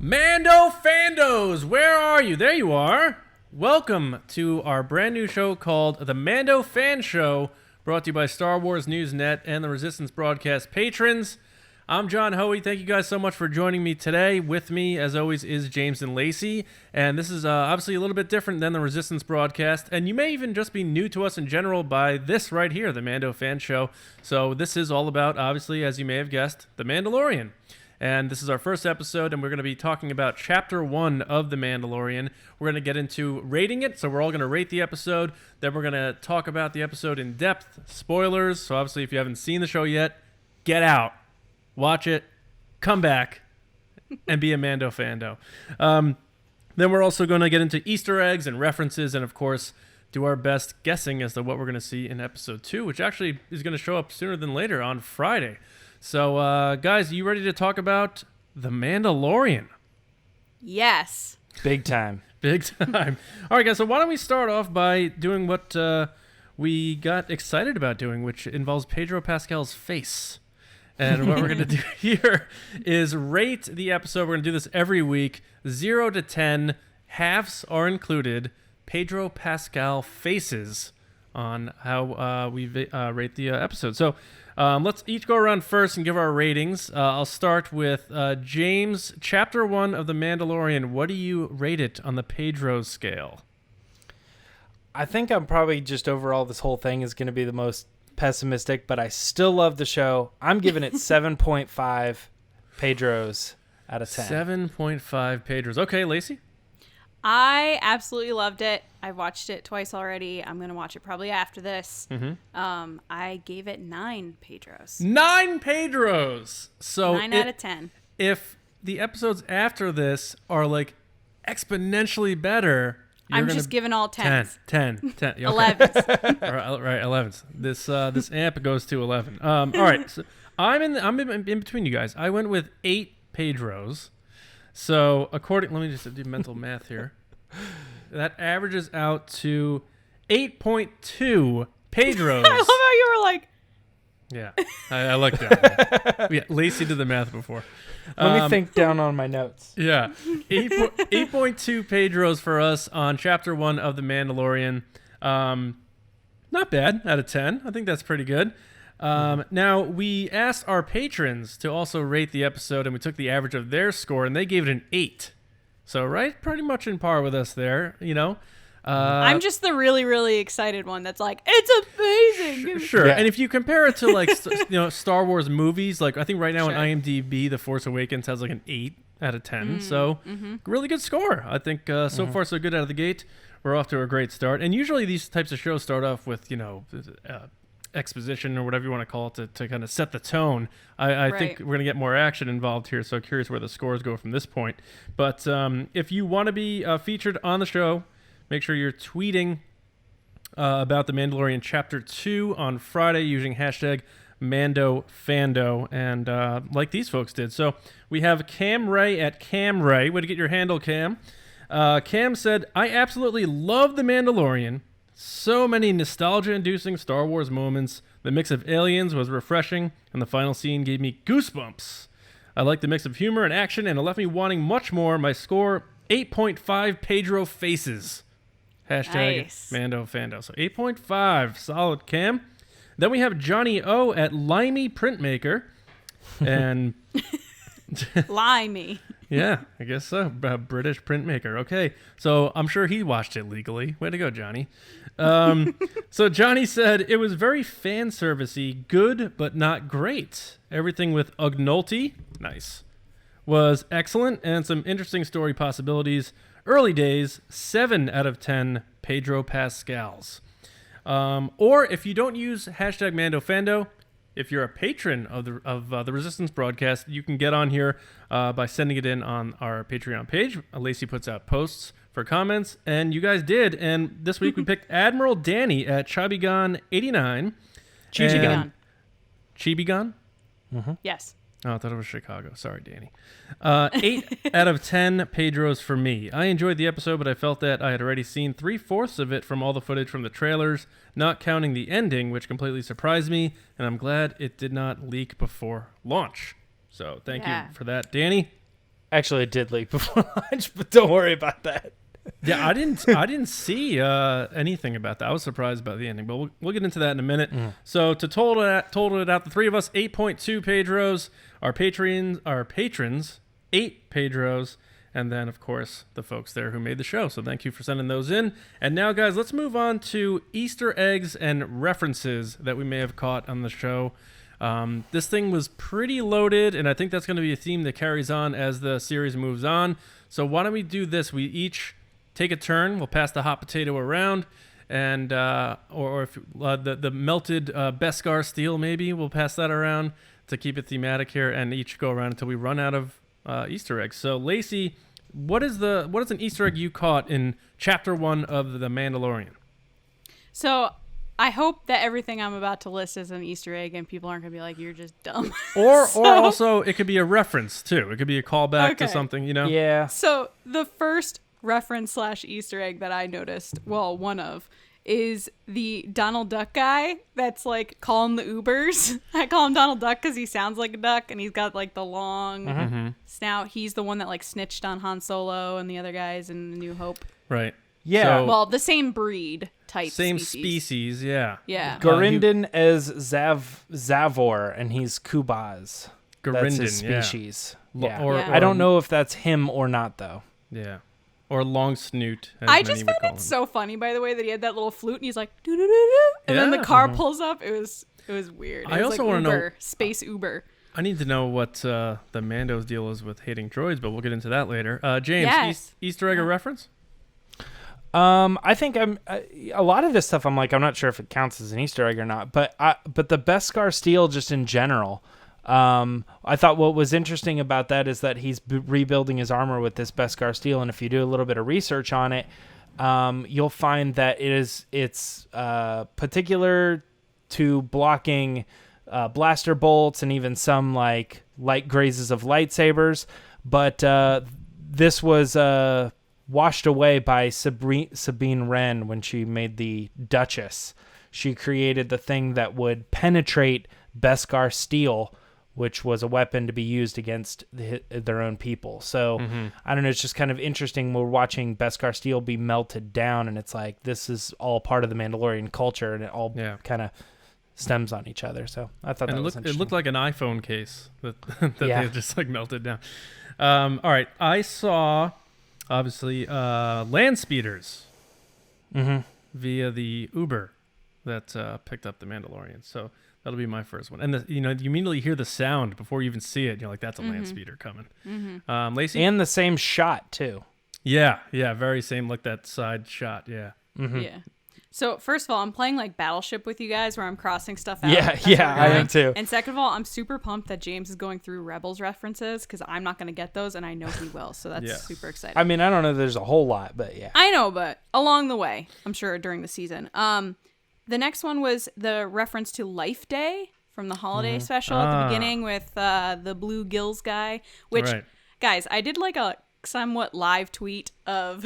Mando Fandos, where are you? There you are. Welcome to our brand new show called The Mando Fan Show, brought to you by Star Wars News Net and the Resistance Broadcast patrons. I'm John Hoey. Thank you guys so much for joining me today. With me, as always, is James and Lacey. And this is obviously a little bit different than the Resistance Broadcast. And you may even just be new to us in general by this right here, The Mando Fan Show. So this is all about, obviously, as you may have guessed, The Mandalorian. And this is our first episode, and we're going to be talking about Chapter 1 of The Mandalorian. We're going to get into rating it, so we're all going to rate the episode. Then we're going to talk about the episode in depth, spoilers. So obviously, if you haven't seen the show yet, get out, watch it, come back, and be a Mando fando. Then we're also going to get into Easter eggs and references, and of course, do our best guessing as to what we're going to see in Episode 2, which actually is going to show up sooner than later on Friday. So, guys, you ready to talk about The Mandalorian? Yes. Big time. Big time. All right, guys, so why don't we start off by doing what we got excited about doing, which involves Pedro Pascal's face. And what we're going to do here is rate the episode. We're going to do this every week. 0 to 10. Halves are included. Pedro Pascal faces on how we rate the episode. So, let's each go around first and give our ratings. I'll start with James, Chapter 1 of The Mandalorian. What do you rate it on the Pedro scale? I think I'm probably just overall this whole thing is going to be the most pessimistic, but I still love the show. I'm giving it 7.5 Pedros out of 10. 7.5 Pedros. Okay, Lacey? I absolutely loved it. I've watched it twice already. I'm going to watch it probably after this. Mm-hmm. I gave it 9 Pedros. 9 Pedros! So 9 out of 10. If the episodes after this are like exponentially better, I'm just giving all 10s. 10. Okay. 11s. Right, 11s. This amp goes to 11. All right, so I'm in between you guys. I went with 8 Pedros. So let me just do mental math here. That averages out to 8.2 Pedros. I love how you were like... Yeah, I like that. Yeah, Lacey did the math before. Let me think down on my notes. Yeah, 8.2 Pedros for us on Chapter 1 of The Mandalorian. Not bad out of 10. I think that's pretty good. Now, we asked our patrons to also rate the episode, and we took the average of their score, and they gave it an 8. So, right, pretty much in par with us there, you know. I'm just the really, really excited one that's like, it's amazing. Sure, Yeah. and if you compare it to, like, Star Wars movies, like, I think right now on IMDb, The Force Awakens has, like, an 8 out of 10. So, really good score. I think so far so good out of the gate. We're off to a great start. And usually these types of shows start off with, exposition or whatever you want to call it to kind of set the tone. I think we're going to get more action involved here, so curious where the scores go from this point. But if you want to be featured on the show, make sure you're tweeting about The Mandalorian Chapter 2 on Friday using hashtag MandoFando, and like these folks did. So we have Cam Ray at Cam Ray. Way to get your handle, Cam. Cam said, I absolutely love The Mandalorian. So many nostalgia-inducing Star Wars moments. The mix of aliens was refreshing, and the final scene gave me goosebumps. I like the mix of humor and action, and it left me wanting much more. My score, 8.5 Pedro faces. Hashtag Nice. Mando Fando. So 8.5. Solid, Cam. Then we have Johnny O at Limey Printmaker. And... Limey. Yeah, I guess so. British printmaker. Okay, so I'm sure he watched it legally. Way to go, Johnny. So Johnny said it was very fan servicey, good but not great. Everything with Ugnulty, nice, was excellent, and some interesting story possibilities. Early days, 7 out of 10 Pedro Pascals. Or if you don't use hashtag MandoFando, if you're a patron of the Resistance broadcast, you can get on here by sending it in on our Patreon page. Lacey puts out posts for comments, and you guys did. And this week we picked Admiral Dani at Chibigon89. Chibigon. Chibigon? Yes. Oh, I thought it was Chicago. Sorry, Dani. 8 out of 10 Pedros for me. I enjoyed the episode, but I felt that I had already seen 3/4 of it from all the footage from the trailers, not counting the ending, which completely surprised me, and I'm glad it did not leak before launch. So thank you for that, Dani. Actually, it did leak before lunch, but don't worry about that. Yeah, I didn't see anything about that. I was surprised by the ending, but we'll get into that in a minute. So to total it out, the three of us 8.2 Pedros, our patrons 8 Pedros, and then of course the folks there who made the show. So thank you for sending those in. And now, guys, let's move on to Easter eggs and references that we may have caught on the show. This thing was pretty loaded, and I think that's going to be a theme that carries on as the series moves on. So why don't we do this? We each take a turn. We'll pass the hot potato around, and or if the melted Beskar steel, maybe we'll pass that around to keep it thematic here, and each go around until we run out of Easter eggs. So Lacey, what is an Easter egg you caught in Chapter 1 of The Mandalorian? So I hope that everything I'm about to list is an Easter egg, and people aren't gonna be like, "You're just dumb." Or also it could be a reference too. It could be a callback to something, Yeah. So the first reference / Easter egg that I noticed, well, one of, is the Donald Duck guy that's like calling the Ubers. I call him Donald Duck because he sounds like a duck, and he's got like the long snout. He's the one that like snitched on Han Solo and the other guys in New Hope. Right. Yeah. So, Well, the same breed type. same species. yeah. Yeah. Gorindin as Zavor, and he's Kubaz. That's his Gorindin, species. Yeah. Yeah. I don't know if that's him or not, though. Yeah. Or long snoot. As I many just would found call it him. so funny, by the way, that he had that little flute and he's like, doo doo doo doo, and then the car pulls up. It was weird. It I was also like wanna know- Uber, space Uber. I need to know what the Mando's deal is with hating droids, but we'll get into that later. James, Yes. Easter egg or reference? I think a lot of this stuff. I'm not sure if it counts as an Easter egg or not. But the Beskar steel, just in general, I thought what was interesting about that is that he's rebuilding his armor with this Beskar steel, and if you do a little bit of research on it, you'll find that it's particular to blocking blaster bolts and even some like light grazes of lightsabers. But this was washed away by Sabine Wren when she made the Duchess. She created the thing that would penetrate Beskar steel, which was a weapon to be used against their own people. So, I don't know, it's just kind of interesting. We're watching Beskar steel be melted down, and it's like, this is all part of the Mandalorian culture, and it all kind of stems on each other. So I thought that was interesting. It looked like an iPhone case that they had just like melted down. All right, I saw, obviously, land speeders via the Uber that picked up the Mandalorian. So that'll be my first one. And you immediately hear the sound before you even see it. You're like, that's a land speeder coming. Lacey? And the same shot, too. Yeah, very same, like that side shot, yeah. Yeah. So first of all, I'm playing like Battleship with you guys, where I'm crossing stuff out. Yeah, That's what I we're am doing. too. And second of all, I'm super pumped that James is going through Rebels references, because I'm not going to get those, and I know he will. So that's super exciting. I mean, I don't know. There's a whole lot, but yeah. I know, but along the way, I'm sure during the season. The next one was the reference to Life Day from the holiday special at the beginning with the Blue Gills guy, which, guys, I did like a somewhat live tweet of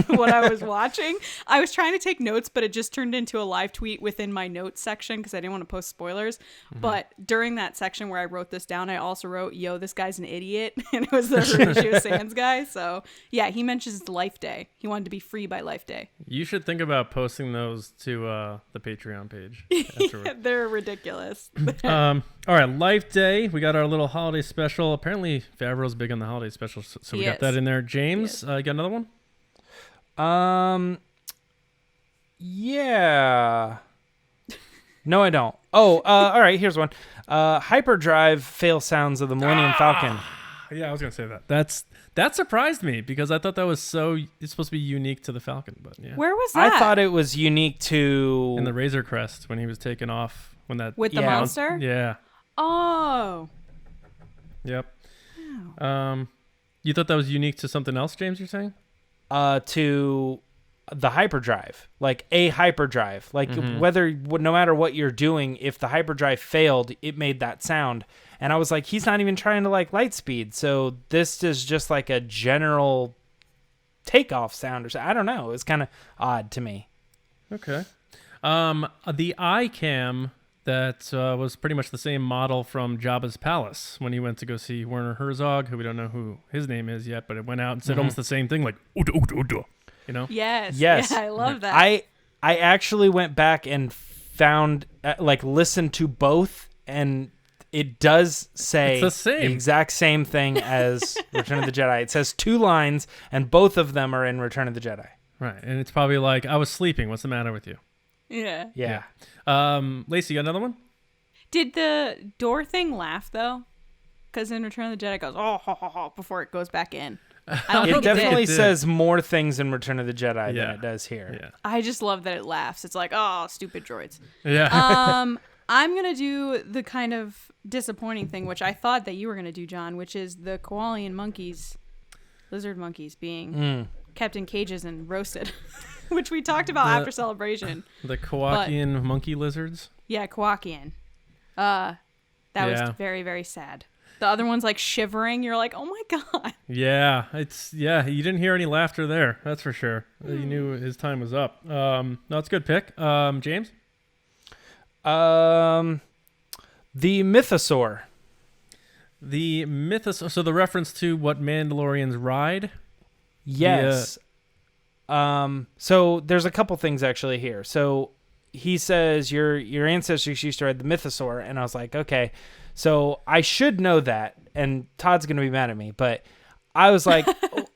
what I was watching. I was trying to take notes, but it just turned into a live tweet within my notes section because I didn't want to post spoilers. But during that section where I wrote this down, I also wrote, "Yo, this guy's an idiot," and it was the Horatio Sands guy. So yeah, he mentions Life Day. He wanted to be free by Life Day. You should think about posting those to the Patreon page. Yeah, they're ridiculous. All right, Life Day. We got our little holiday special. Apparently, Favreau's big on the holiday special, so we got that in there. James, you got another one? Yeah. No, I don't. Oh, all right, here's one. Hyperdrive fail sounds of the Millennium Falcon. Yeah, I was gonna say that. That surprised me because I thought that was it's supposed to be unique to the Falcon, but yeah. Where was that? I thought it was unique to in the Razor Crest when he was taking off with the monster. Yeah. Oh. Yep. Wow. You thought that was unique to something else, James? You're saying? To the hyperdrive, like a hyperdrive, like no matter what you're doing, if the hyperdrive failed, it made that sound. And I was like, he's not even trying to like light speed, so this is just like a general takeoff sound or something. I don't know. It's kind of odd to me. Okay. The iCam that was pretty much the same model from Jabba's palace when he went to go see Werner Herzog, who we don't know who his name is yet, but it went out and said almost the same thing, like, "Uda, uda, uda," you know? Yes. Yes. Yeah, I love that. I actually went back and found, listened to both, and it does say It's the same. exact same thing as Return of the Jedi. It says 2 lines, and both of them are in Return of the Jedi. Right, and it's probably like, I was sleeping. What's the matter with you? Yeah. Yeah. Lacey, you got another one? Did the door thing laugh though? Because in Return of the Jedi, it goes before it goes back in. I don't It think definitely it did. says more things in Return of the Jedi than it does here. Yeah. I just love that it laughs. It's like, oh, stupid droids. Yeah. I'm gonna do the kind of disappointing thing, which I thought that you were gonna do, John, which is the koalian monkeys, lizard monkeys, being kept in cages and roasted, which we talked about after Celebration. The Kowakian monkey lizards. Yeah, kowakian. That was very, very sad. The other one's like shivering. You're like, oh my god. Yeah, you didn't hear any laughter there. That's for sure. You knew his time was up. No, it's a good pick. James? The Mythosaur. The Mythos. So the reference to what Mandalorians ride? Yes. So there's a couple things actually here. So he says your ancestors used to ride the Mythosaur, and I was like, okay, so I should know that, and Todd's gonna be mad at me, but I was like,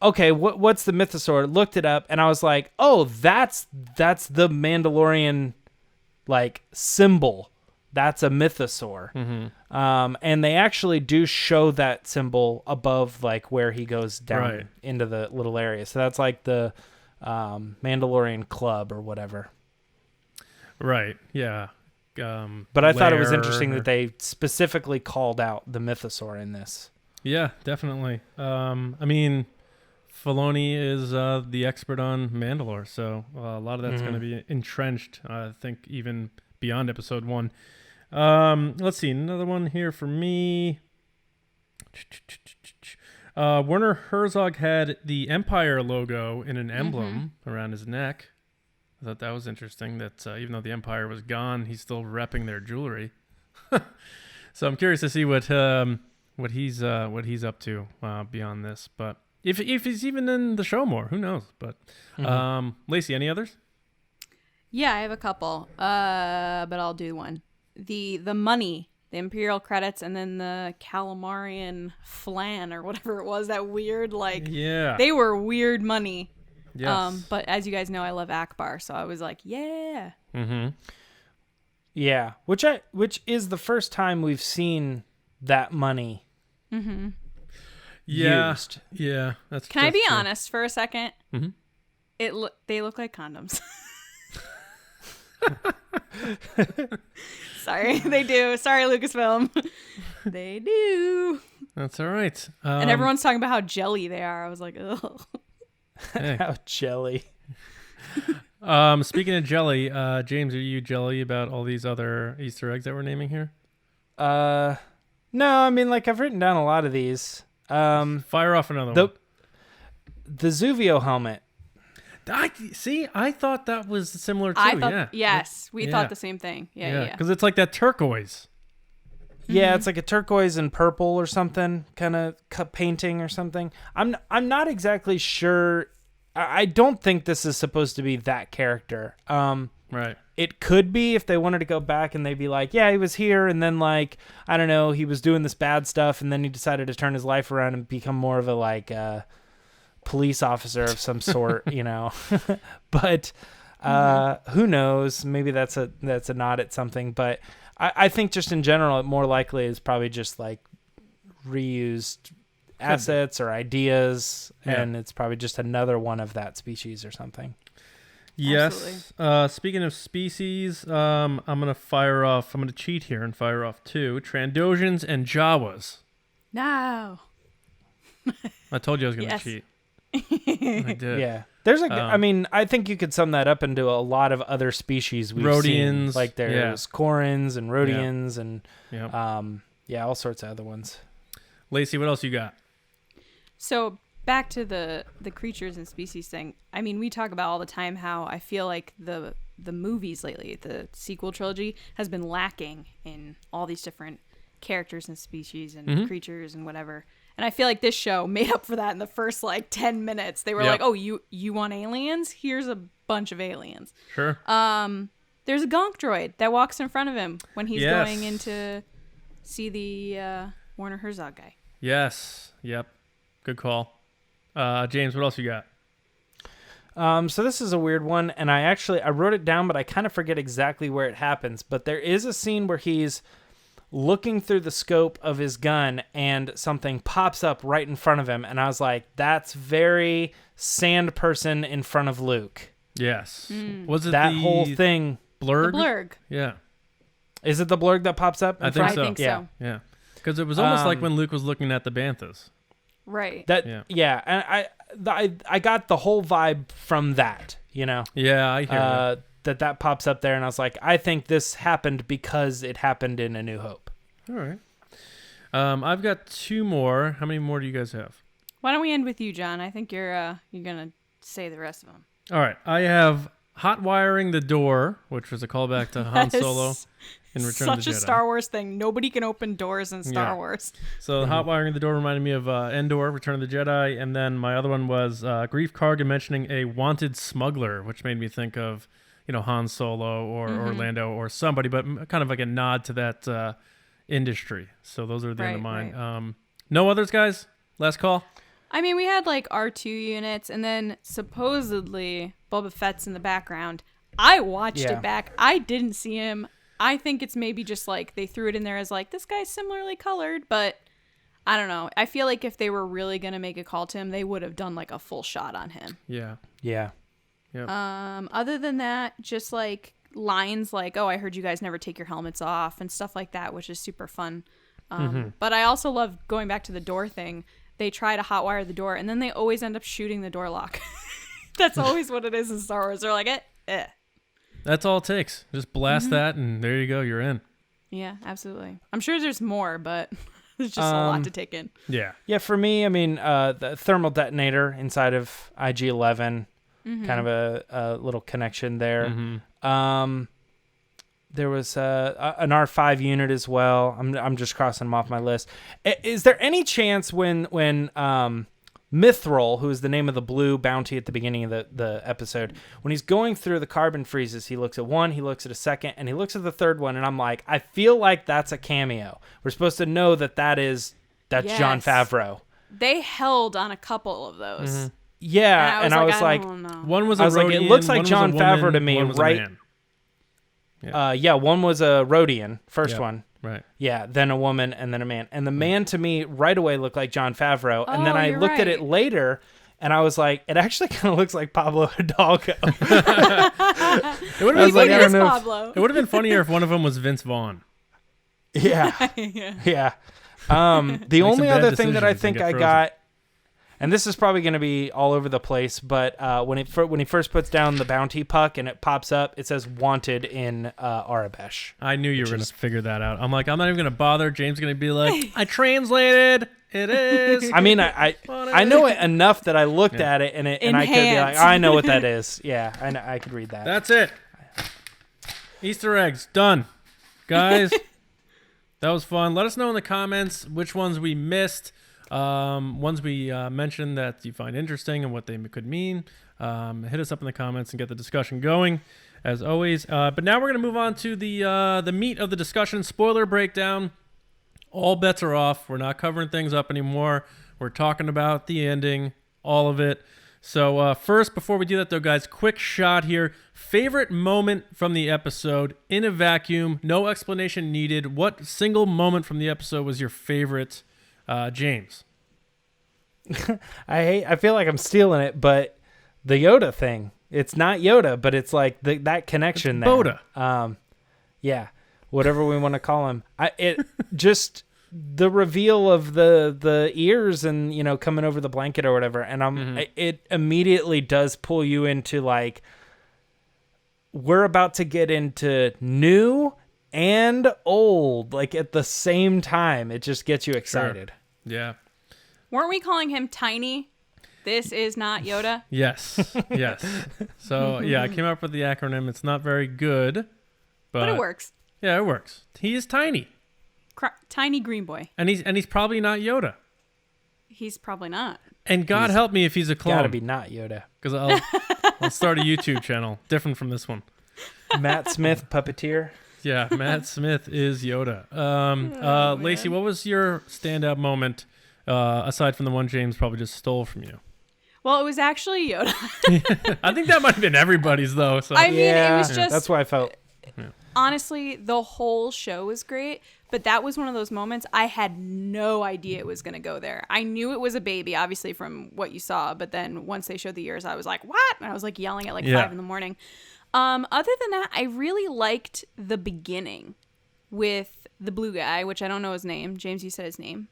okay, what's the Mythosaur? Looked it up, and I was like, oh, that's the Mandalorian like symbol. That's a Mythosaur. Mm-hmm. And they actually do show that symbol above like where he goes down into the little area. So that's like the Mandalorian Club or whatever. Right. Yeah. But I thought it was interesting that they specifically called out the Mythosaur in this. Yeah, definitely. I mean, Filoni is the expert on Mandalore, so a lot of that's going to be entrenched, I think, even beyond episode 1. Let's see, another one here for me. Werner Herzog had the Empire logo in an emblem around his neck. I thought that was interesting that even though the Empire was gone, he's still repping their jewelry. So I'm curious to see what he's up to beyond this. But if he's even in the show more, who knows? But Lacey, any others? Yeah, I have a couple, but I'll do one. The money, the Imperial credits, and then the Calamarian flan or whatever it was, that weird, like, they were weird money. Yes. But as you guys know, I love Akbar, so I was like, yeah. Mm-hmm. Yeah, which is the first time we've seen that money used. Yeah, that's Can I be true. honest for a second? Mm-hmm. They look like condoms. Sorry, they do. Sorry, Lucasfilm. They do. That's all right. And everyone's talking about how jelly they are. I was like, ugh. Hey. How jelly. Speaking of jelly, James, are you jelly about all these other Easter eggs that we're naming here? No, I mean, like, I've written down a lot of these. Fire off another one. The Zuvio helmet. I thought that was similar too. Yes, we thought the same thing. Yeah. Because it's like that turquoise. Yeah, it's like a turquoise and purple or something, kind of painting or something. I'm not exactly sure. I don't think this is supposed to be that character. Right. It could be if they wanted to go back and they'd be like, yeah, he was here, and then, like, I don't know, he was doing this bad stuff, and then he decided to turn his life around and become more of a, like, police officer of some sort, you know. But who knows? Maybe that's a nod at something. But I think just in general, it more likely is probably just like reused assets or ideas, and it's probably just another one of that species or something. Yes. Speaking of species, I'm gonna cheat here and fire off 2 Trandoshan's and Jawas. No. I told you I was gonna cheat. I did. Yeah. There's I mean, I think you could sum that up into a lot of other species we've Rhodians, seen. Like there's Corins and Rhodians and all sorts of other ones. Lacey, what else you got? So back to the creatures and species thing. I mean, we talk about all the time how I feel like the movies lately, the sequel trilogy, has been lacking in all these different characters and species and creatures and whatever. And I feel like this show made up for that in the first 10 minutes. They were like, "Oh, you want aliens? Here's a bunch of aliens." Sure. There's a gonk droid that walks in front of him when he's going in to see the Werner Herzog guy. Yes. Yep. Good call. James, what else you got? So this is a weird one, and I wrote it down, but I kind of forget exactly where it happens. But there is a scene where he's looking through the scope of his gun, and something pops up right in front of him, and I was like, "That's very sand person in front of Luke." Yes. Was it that whole thing? Blurg? The Blurg. Yeah. Is it the Blurg that pops up? I think so. I think so. Yeah. Because it was almost like when Luke was looking at the Banthas. Right. And I got the whole vibe from that, Yeah, I hear that pops up there, and I was like, I think this happened because it happened in A New Hope. All right. I've got 2 more. How many more do you guys have? Why don't we end with you, John? I think you're gonna say the rest of them. All right. I have hot wiring the door, which was a callback to Han Solo in Return of the Jedi. Such a Star Wars thing. Nobody can open doors in Star Wars. So hot wiring the door reminded me of Endor, Return of the Jedi, and then my other one was Grief Kargan mentioning a wanted smuggler, which made me think of Han Solo or Orlando or somebody, but kind of like a nod to that industry. So those are the end of mine. Right. No others, guys? Last call? I mean, we had R2 units, and then supposedly Boba Fett's in the background. I watched it back. I didn't see him. I think it's maybe just they threw it in there as this guy's similarly colored, but I don't know. I feel like if they were really going to make a call to him, they would have done a full shot on him. Yeah. Yeah. Yep. Other than that, just lines "Oh, I heard you guys never take your helmets off" and stuff like that, which is super fun. But I also love going back to the door thing. They try to hotwire the door, and then they always end up shooting the door lock. That's always what it is in Star Wars. They're like, eh. That's all it takes. Just blast that, and there you go. You're in. Yeah, absolutely. I'm sure there's more, but there's just a lot to take in. Yeah. Yeah, for me, I mean, the thermal detonator inside of IG-11, kind of a little connection there. There was an R5 unit as well. I'm just crossing them off my list. Is there any chance when Mithril, who is the name of the blue bounty at the beginning of the episode, when he's going through the carbon freezes, he looks at one, he looks at a second, and he looks at the third one, and I'm like, I feel like that's a cameo. We're supposed to know that's yes. Jon Favreau. They held on a couple of those. Yeah, and I was like, one was a Rhodian, it looks like Jon Favreau to me, right? One was a Rhodian, first one. Right. Yeah, then a woman, and then a man. And the man to me right away looked like Jon Favreau. And then I looked at it later, and I was like, it actually kind of looks like Pablo Hidalgo. It would have been funnier if one of them was Vince Vaughn. Yeah. Yeah. The only other thing that I think I got, and this is probably going to be all over the place, but when he first puts down the bounty puck and it pops up, it says "wanted" in Arabesh. I knew you were going to figure that out. I'm like, I'm not even going to bother. James is going to be like, I translated. It is. I mean, I know it enough that I looked at it and I could be like, I know what that is. Yeah, I could read that. That's it. Easter eggs done, guys. That was fun. Let us know in the comments which ones we missed. Ones we mentioned that you find interesting and what they could mean. Hit us up in the comments and get the discussion going, as always. But now we're going to move on to the meat of the discussion, spoiler breakdown. All bets are off. We're not covering things up anymore. We're talking about the ending, all of it. So first, before we do that, though, guys, quick shot here. Favorite moment from the episode in a vacuum, no explanation needed. What single moment from the episode was your favorite? James. I feel like I'm stealing it, but the Yoda thing. It's not Yoda, but it's like that connection it's there. Boda. Yeah, whatever we want to call him. Just the reveal of the ears and coming over the blanket or whatever, and it immediately does pull you into like we're about to get into new and old, like at the same time. It just gets you excited. Sure. Yeah. Weren't we calling him Tiny This is not Yoda. Yes. So yeah, I came up with the acronym. It's not very good, but it works. Yeah, it works. He is tiny. Tiny green boy. And he's probably not Yoda. He's probably not. And God help me if he's a clone. Gotta be not Yoda. Because I'll start a YouTube channel different from this one. Matt Smith, puppeteer. Yeah, Matt Smith is Yoda. Lacey, what was your standout moment aside from the one James probably just stole from you? Well, it was actually Yoda. I think that might have been everybody's though. So. I mean, it was just. That's why I felt. Honestly, the whole show was great, but that was one of those moments I had no idea it was going to go there. I knew it was a baby, obviously, from what you saw, but then once they showed the ears, I was like, what? And I was like yelling at 5 in the morning. Other than that, I really liked the beginning with the blue guy, which I don't know his name. James, you said his name.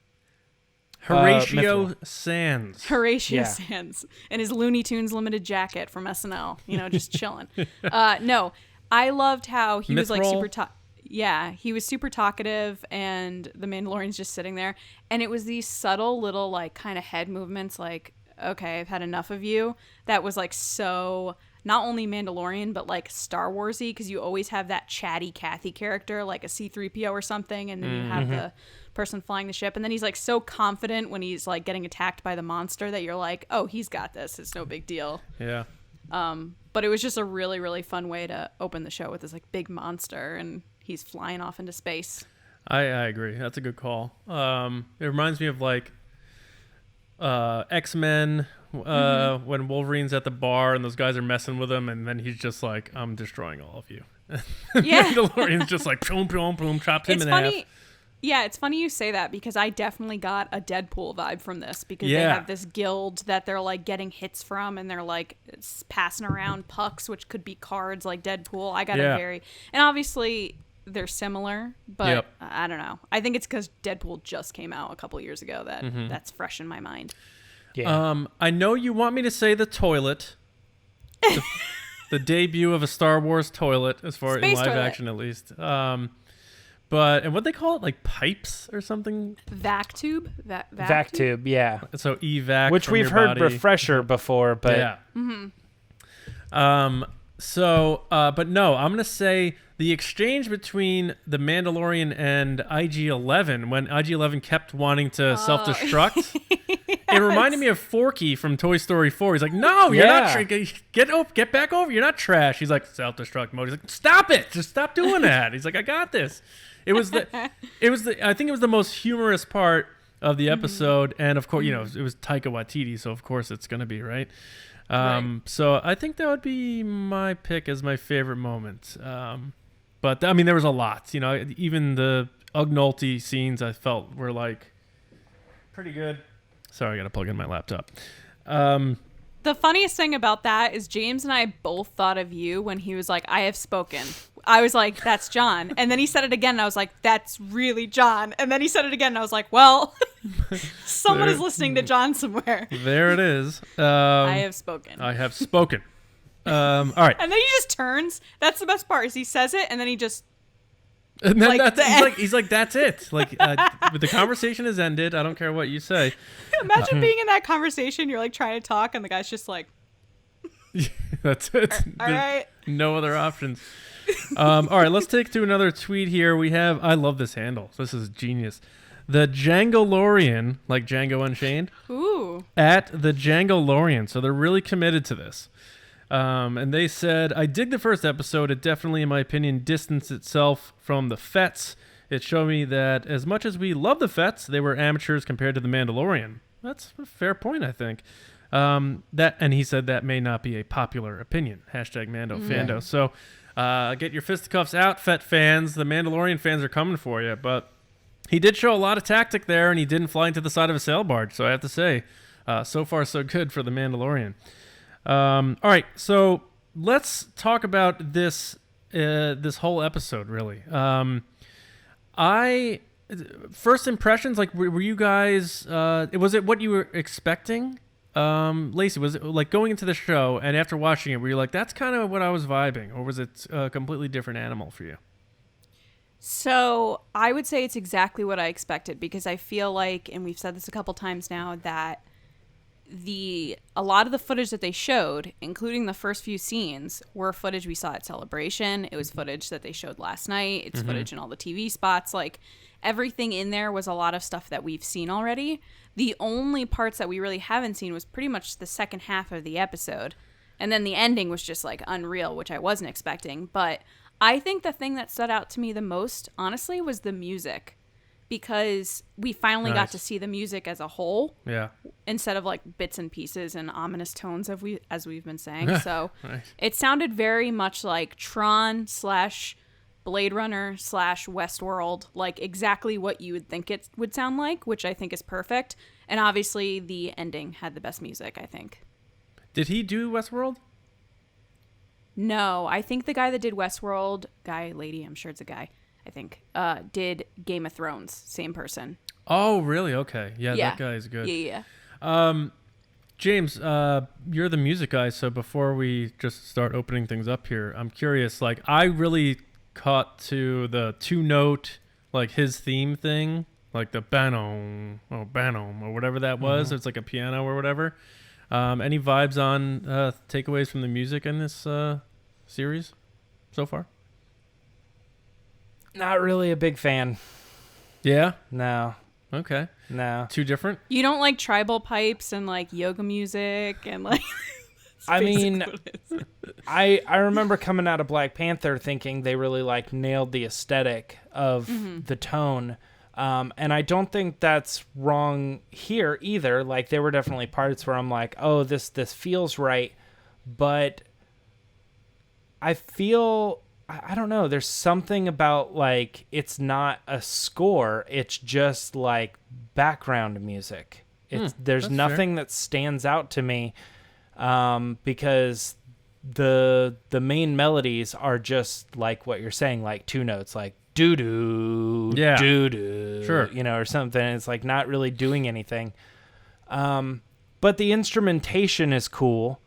Horatio Sands. Horatio Sands. And his Looney Tunes limited jacket from SNL, just chilling. No, I loved how he was like super he was super talkative, and the Mandalorian's just sitting there, and it was these subtle little like kind of head movements like, okay, I've had enough of you. That was like so not only Mandalorian but like Star Warsy, because you always have that chatty Kathy character like a C-3PO or something, and then you have the person flying the ship, and then he's like so confident when he's like getting attacked by the monster that you're like, oh, he's got this, it's no big deal. Yeah. But it was just a really, really fun way to open the show with this like big monster, and he's flying off into space. I agree. That's a good call. It reminds me of like X-Men when Wolverine's at the bar and those guys are messing with him, and then he's just like, I'm destroying all of you. Yeah. Mandalorian's just like boom, boom, boom, chopped him in half. Yeah, it's funny you say that, because I definitely got a Deadpool vibe from this, because they have this guild that they're like getting hits from, and they're like passing around pucks, which could be cards like Deadpool. I got and obviously they're similar, but I don't know. I think it's because Deadpool just came out a couple years ago that that's fresh in my mind. Yeah. I know you want me to say the toilet. The debut of a Star Wars toilet, as far in live action at least. But, and what they call it, like pipes or something? Vac tube? Vac tube, yeah. So evac, which we've heard refresher before, but yeah. But no, I'm gonna say the exchange between the Mandalorian and IG-11, when IG-11 kept wanting to self-destruct. It reminded me of Forky from Toy Story 4. He's like, "No, you're not. Get back over. You're not trash." He's like, self-destruct mode. He's like, "Stop it! Just stop doing that." He's like, "I got this." I think it was the most humorous part of the episode, and of course, it was Taika Waititi, so of course it's gonna be right. So I think that would be my pick as my favorite moment. But I mean, there was a lot. Even the Ugnulty scenes I felt were like pretty good. Sorry, I gotta plug in my laptop. The funniest thing about that is James and I both thought of you when he was like, "I have spoken." I was like, "That's John," and then he said it again, and I was like, "That's really John," and then he said it again, and I was like, "Well, someone is listening to John somewhere." There it is. I have spoken. I have spoken. All right. And then he just turns. That's the best part. Is he says it, and then he just. And then he's like, that's it. Like, the conversation has ended. I don't care what you say. Imagine being in that conversation. You're like trying to talk, and the guy's just like. That's it. All right. No other options. All right, let's take to another tweet here. I love this handle. This is genius. The Django-Lorian, like Django Unchained. Ooh. At the Django-Lorian. So they're really committed to this. And they said, "I dig the first episode. It definitely, in my opinion, distanced itself from the Fets. It showed me that as much as we love the Fets, they were amateurs compared to the Mandalorian." That's a fair point, I think. And he said that may not be a popular opinion. Hashtag Mando Fando. So get your fisticuffs out, Fett fans. The Mandalorian fans are coming for you. But he did show a lot of tactic there, and he didn't fly into the side of a sail barge. So I have to say, so far so good for the Mandalorian. All right, so let's talk about this whole episode, really. First impressions, like, were you guys, was it what you were expecting? Lacey, was it like going into the show and after watching it, were you like, that's kind of what I was vibing, or was it a completely different animal for you? So I would say it's exactly what I expected, because I feel like, and we've said this a couple times now, that a lot of the footage that they showed, including the first few scenes, were footage we saw at Celebration. It was footage that they showed last night. It's footage in all the TV spots. Like, everything in there was a lot of stuff that we've seen already. The only parts that we really haven't seen was pretty much the second half of the episode. And then the ending was just, like, unreal, which I wasn't expecting. But I think the thing that stood out to me the most, honestly, was the music. Because we finally got to see the music as a whole. Yeah. Instead of like bits and pieces and ominous tones as we've been saying. So it sounded very much like Tron / Blade Runner / Westworld, like exactly what you would think it would sound like, which I think is perfect. And obviously the ending had the best music, I think. Did he do Westworld? No, I think the guy that did Westworld, lady, I'm sure it's a guy. I think, did Game of Thrones. Same person. Oh, really? Okay. Yeah, that guy is good. Yeah. James, you're the music guy, so before we just start opening things up here, I'm curious, like, I really caught to the 2-note, like, his theme thing, like the Banom, or whatever that was. It's like a piano or whatever. Any vibes on takeaways from the music in this series so far? Not really a big fan. Yeah? No. Okay. No. Too different? You don't like tribal pipes and like yoga music and like... I mean, I remember coming out of Black Panther thinking they really like nailed the aesthetic of the tone. And I don't think that's wrong here either. Like there were definitely parts where I'm like, oh, this feels right. But I feel... I don't know. There's something about like it's not a score. It's just like background music. There's nothing that stands out to me because the main melodies are just like what you're saying, like 2 notes, like doo doo, doo doo, sure, or something. It's like not really doing anything. But the instrumentation is cool,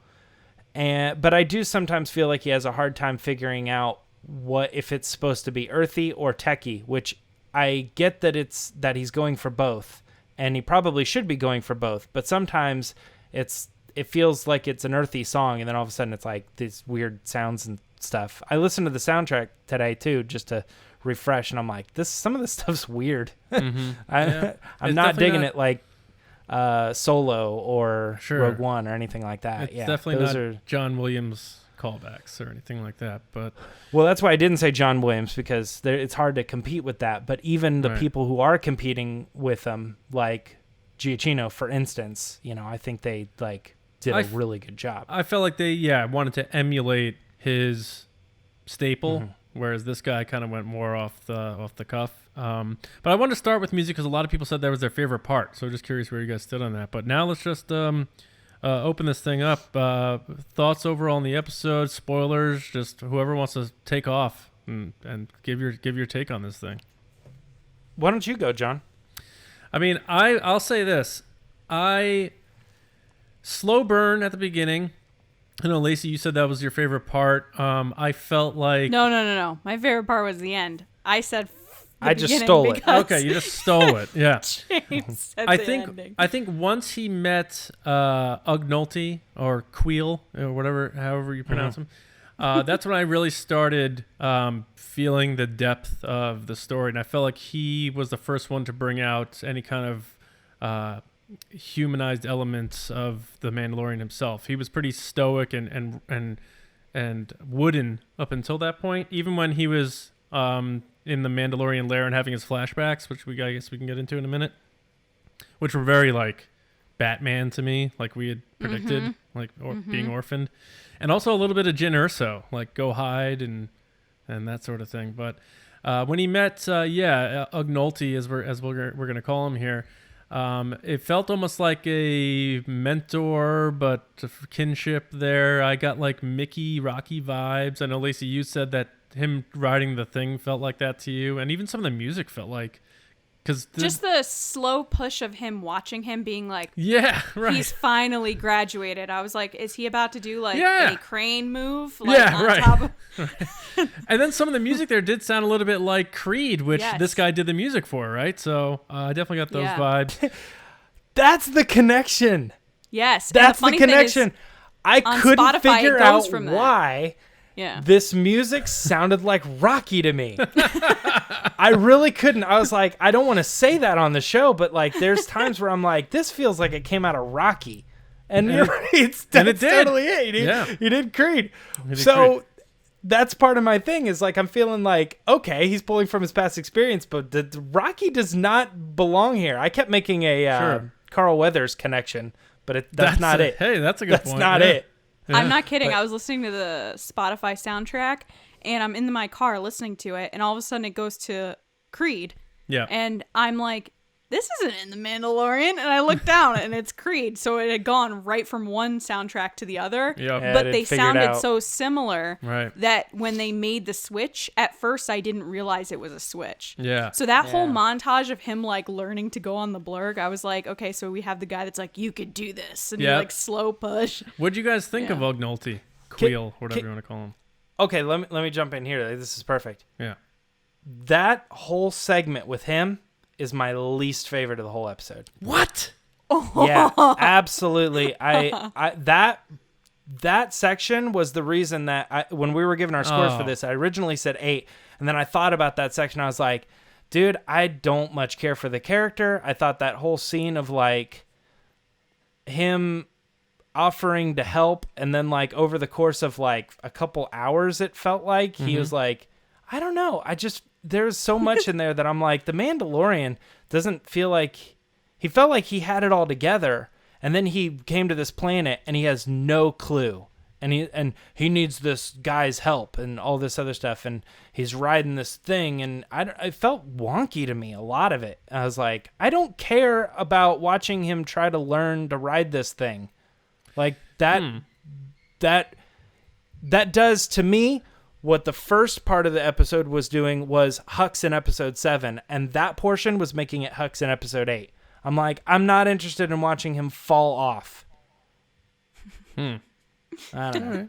but I do sometimes feel like he has a hard time figuring out what if it's supposed to be earthy or techie, which I get that he's going for both, and he probably should be going for both, but sometimes it feels like it's an earthy song, and then all of a sudden it's like these weird sounds and stuff. I listened to the soundtrack today too, just to refresh, and I'm like, some of this stuff's weird. I'm not digging it like Solo or Rogue One or anything like that. It's definitely not John Williams callbacks or anything like that, but that's why I didn't say John Williams, because it's hard to compete with that. But even the people who are competing with them, like Giacchino, for instance, I think they did a really good job. I felt like they wanted to emulate his staple, whereas this guy kind of went more off the cuff. But I wanted to start with music because a lot of people said that was their favorite part, so just curious where you guys stood on that. But now let's just open this thing up. Thoughts overall on the episode, spoilers, just whoever wants to take off and give your take on this thing. Why don't you go, John? I mean, I'll say this. Slow burn at the beginning. I know, Lacey, you said that was your favorite part. I felt like... No. My favorite part was the end. I said... I just stole it. Okay, you just stole it. Yeah. James said ending. I think once he met Ugnulty or Queel or however you pronounce him, that's when I really started feeling the depth of the story, and I felt like he was the first one to bring out any kind of humanized elements of the Mandalorian himself. He was pretty stoic and wooden up until that point, even when he was in the Mandalorian lair and having his flashbacks, which I guess we can get into in a minute, which were very like Batman to me, like we had predicted, being orphaned, and also a little bit of Jyn Erso, like go hide and that sort of thing. But when he met, Ugnulty, as we're gonna call him here, it felt almost like a mentor, but kinship there. I got like Mickey, Rocky vibes. I know, Lacey, you said that him riding the thing felt like that to you, and even some of the music felt like, because just the slow push of him watching him being like, he's finally graduated. I was like, is he about to do like a crane move? Like, on top of... And then some of the music there did sound a little bit like Creed, which this guy did the music for, right? So I definitely got those vibes. That's the connection. Yes. That's and the connection. I couldn't Spotify, figure it goes out from that. why Yeah. this music sounded like Rocky to me. I really couldn't. I was like, I don't want to say that on the show, but like, there's times where I'm like, this feels like it came out of Rocky. And you're right. That's totally it. He did Creed. So that's part of my thing is like, I'm feeling like, okay, he's pulling from his past experience, but the Rocky does not belong here. I kept making a Carl Weathers connection, but that's not it. Hey, that's a good point. That's not it. Yeah. I'm not kidding. I was listening to the Spotify soundtrack, and I'm in my car listening to it, and all of a sudden it goes to Creed. Yeah. And I'm like, this isn't in The Mandalorian. And I look down, and it's Creed. So it had gone right from one soundtrack to the other. Yep. Yeah, But it they figured sounded out. so similar Right. that when they made the switch, at first I didn't realize it was a switch. Yeah. So that whole montage of him like learning to go on the blurg, I was like, okay, so we have the guy that's like, you could do this, and you like slow push. What'd you guys think of Ognolte? Queel, whatever you want to call him. Okay, let me jump in here. This is perfect. Yeah. That whole segment with him is my least favorite of the whole episode. What? Yeah, absolutely. That section was the reason that when we were giving our scores for this, I originally said 8, and then I thought about that section. I was like, dude, I don't much care for the character. I thought that whole scene of like him offering to help, and then like over the course of like a couple hours, it felt like he was like, I don't know. There's so much in there that I'm like, the Mandalorian doesn't feel like he felt like he had it all together. And then he came to this planet and he has no clue. And he needs this guy's help and all this other stuff. And he's riding this thing. And it felt wonky to me, a lot of it. I was like, I don't care about watching him try to learn to ride this thing. Like that does to me what the first part of the episode was doing was Hux in episode 7. And that portion was making it Hux in episode 8. I'm like, I'm not interested in watching him fall off. I don't know.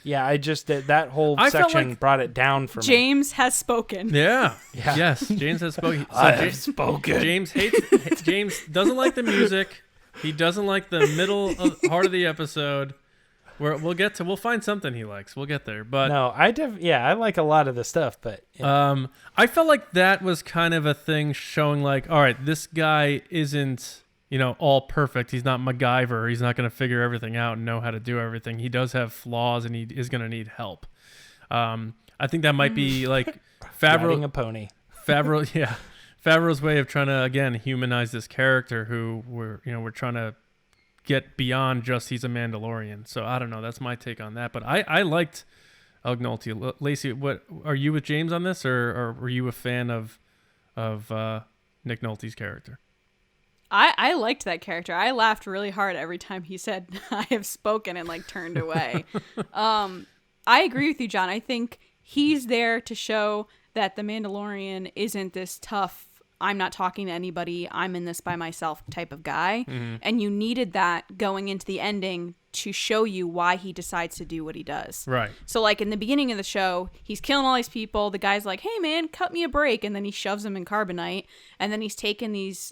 Yeah, I just that whole section like brought it down for me. James has spoken. Yeah. Yes, James has spoken. So I have spoken. James doesn't like the music. He doesn't like the heart of the episode. We'll find something he likes. We'll get there. But no, I like a lot of the stuff, but I felt like that was kind of a thing showing like, all right, this guy isn't, all perfect. He's not MacGyver. He's not going to figure everything out and know how to do everything. He does have flaws and he is going to need help. I think that might be like riding a pony. Favreau's way of trying to again humanize this character who we're trying to get beyond just he's a Mandalorian. So I don't know. That's my take on that. But I liked Ognolte. Lacey, what are you with James on this, or were you a fan of Nick Nolte's character? I liked that character. I laughed really hard every time he said, I have spoken, and like turned away. I agree with you, John. I think he's there to show that the Mandalorian isn't this tough, I'm not talking to anybody, I'm in this by myself type of guy. Mm-hmm. And you needed that going into the ending to show you why he decides to do what he does. Right. So like in the beginning of the show, he's killing all these people. The guy's like, hey man, cut me a break. And then he shoves him in carbonite. And then he's taking these